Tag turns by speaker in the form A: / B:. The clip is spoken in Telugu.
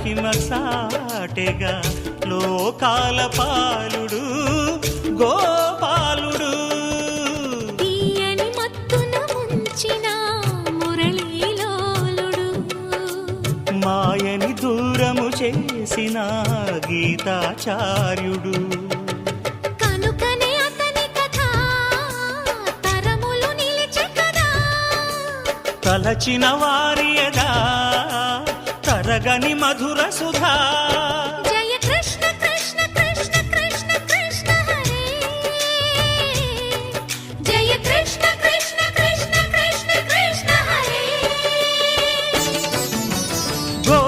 A: మహిమ సాటెగా లోకాల పాలుడు గోపాలుడు.
B: తీయని మత్తున ముంచిన మురళీలోలుడు,
A: మాయని దూరము చేసిన గీతాచార్యుడు.
B: కనుకనే అతని కథ తరములు నిలిచె కదా,
A: తలచిన వారి యదా తరగని మధుర సుధా.